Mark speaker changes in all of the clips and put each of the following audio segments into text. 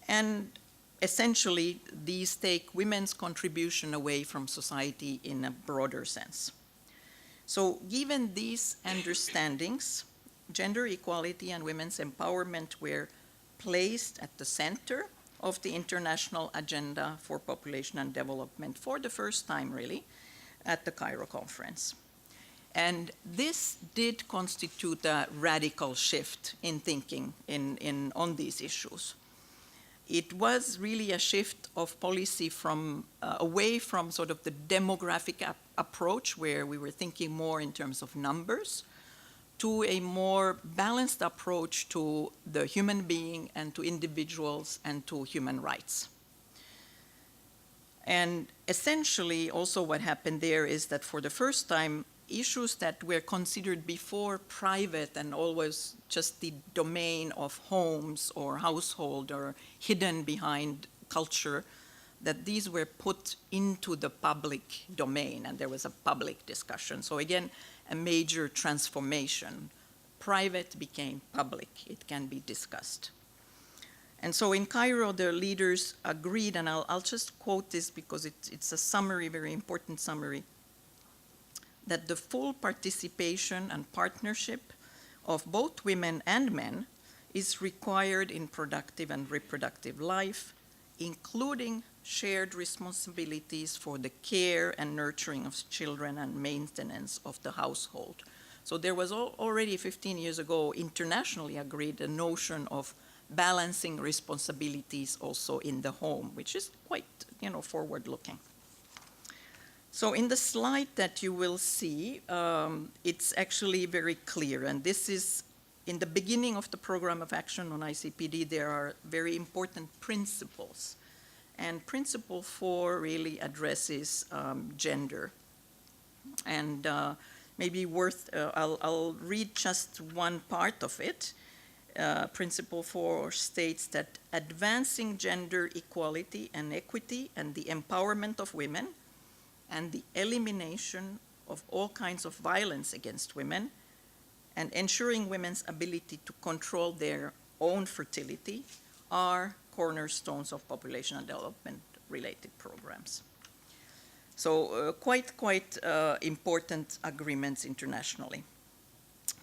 Speaker 1: And essentially, these take women's contribution away from society in a broader sense. So given these understandings, gender equality and women's empowerment were placed at the center of the international agenda for population and development for the first time, really, at the Cairo conference. And this did constitute a radical shift in thinking on these issues. It was really a shift of policy from away from sort of the demographic approach, where we were thinking more in terms of numbers, to a more balanced approach to the human being and to individuals and to human rights. And essentially, also what happened there is that for the first time, issues that were considered before private and always just the domain of homes or household or hidden behind culture, that these were put into the public domain and there was a public discussion. So again, a major transformation. Private became public. It can be discussed. And so in Cairo, the leaders agreed, and I'll just quote this because it's a summary, very important summary, that the full participation and partnership of both women and men is required in productive and reproductive life, including shared responsibilities for the care and nurturing of children and maintenance of the household. So there was already 15 years ago internationally agreed a notion of balancing responsibilities also in the home, which is quite, forward-looking. So in the slide that you will see, it's actually very clear, and this is in the beginning of the program of action on ICPD. There are very important principles, and principle 4 really addresses gender. And maybe I'll read just one part of it. Principle 4 states that advancing gender equality and equity and the empowerment of women and the elimination of all kinds of violence against women and ensuring women's ability to control their own fertility are cornerstones of population and development related programs. So quite important agreements internationally.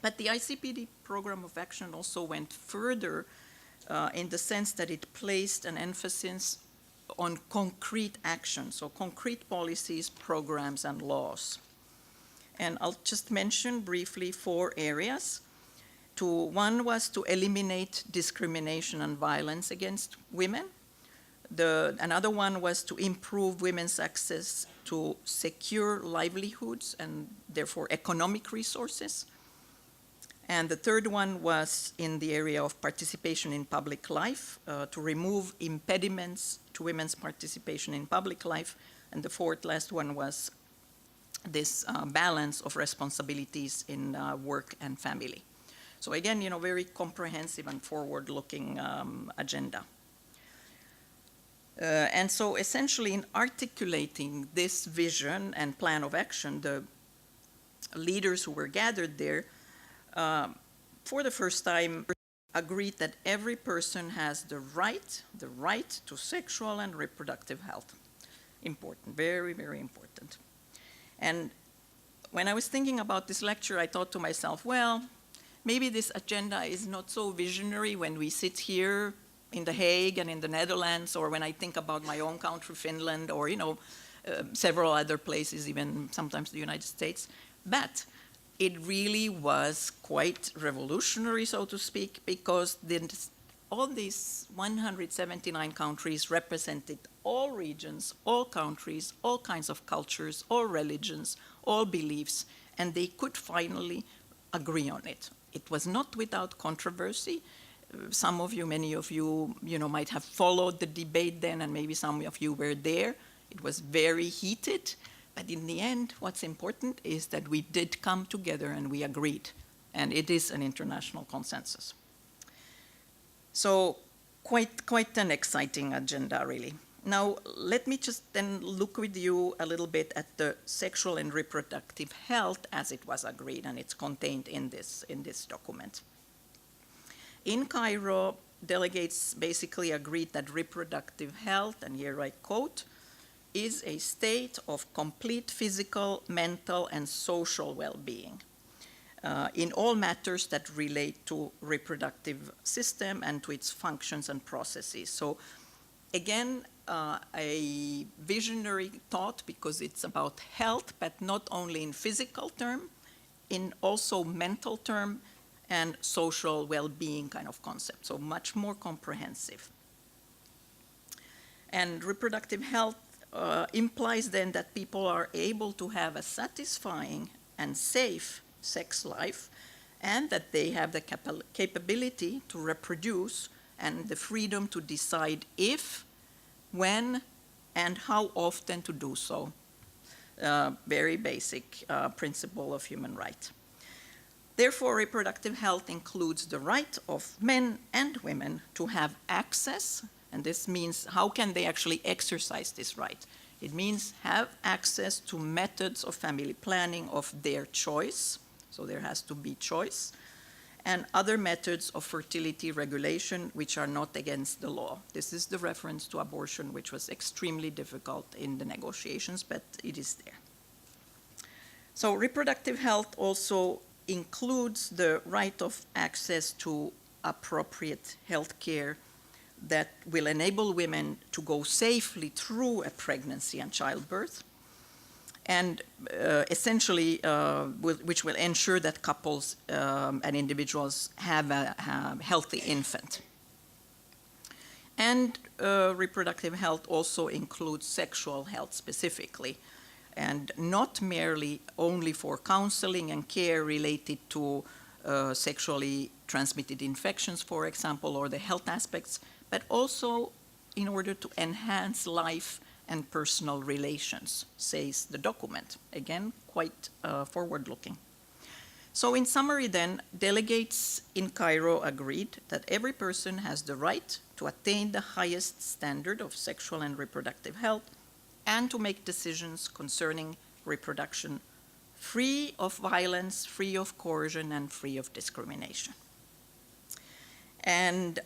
Speaker 1: But the ICPD program of action also went further in the sense that it placed an emphasis on concrete action, so concrete policies, programs, and laws. And I'll just mention briefly 4 areas. One was to eliminate discrimination and violence against women. Another one was to improve women's access to secure livelihoods and therefore economic resources. And the third one was in the area of participation in public life, to remove impediments to women's participation in public life. And the last one was this balance of responsibilities in work and family. So again, very comprehensive and forward-looking agenda. And so essentially in articulating this vision and plan of action, the leaders who were gathered there for the first time agreed that every person has the right to sexual and reproductive health. Important, very, very important. And when I was thinking about this lecture, I thought to myself, well, maybe this agenda is not so visionary when we sit here in The Hague and in the Netherlands, or when I think about my own country, Finland, or several other places, even sometimes the United States. But it really was quite revolutionary, so to speak, because all these 179 countries represented all regions, all countries, all kinds of cultures, all religions, all beliefs, and they could finally agree on it. It was not without controversy. Some of you, many of you, might have followed the debate then, and maybe some of you were there. It was very heated. But in the end, what's important is that we did come together and we agreed. And it is an international consensus. So quite an exciting agenda, really. Now, let me just then look with you a little bit at the sexual and reproductive health as it was agreed, and it's contained in this document. In Cairo, delegates basically agreed that reproductive health, and here I quote, is a state of complete physical, mental, and social well-being in all matters that relate to reproductive system and to its functions and processes. So again, a visionary thought, because it's about health, but not only in physical term, in also mental term and social well-being kind of concept, so much more comprehensive. And reproductive health implies then that people are able to have a satisfying and safe sex life, and that they have the capability to reproduce and the freedom to decide if, when, and how often to do so. Very basic principle of human right. Therefore, reproductive health includes the right of men and women to have access, and this means how can they actually exercise this right? It means have access to methods of family planning of their choice, so there has to be choice, and other methods of fertility regulation which are not against the law. This is the reference to abortion, which was extremely difficult in the negotiations, but it is there. So reproductive health also includes the right of access to appropriate health care that will enable women to go safely through a pregnancy and childbirth, and essentially which will ensure that couples and individuals have a healthy infant. And reproductive health also includes sexual health specifically, and not merely only for counseling and care related to sexually transmitted infections, for example, or the health aspects, but also in order to enhance life and personal relations, says the document. Again, quite forward-looking. So in summary then, delegates in Cairo agreed that every person has the right to attain the highest standard of sexual and reproductive health and to make decisions concerning reproduction free of violence, free of coercion, and free of discrimination. And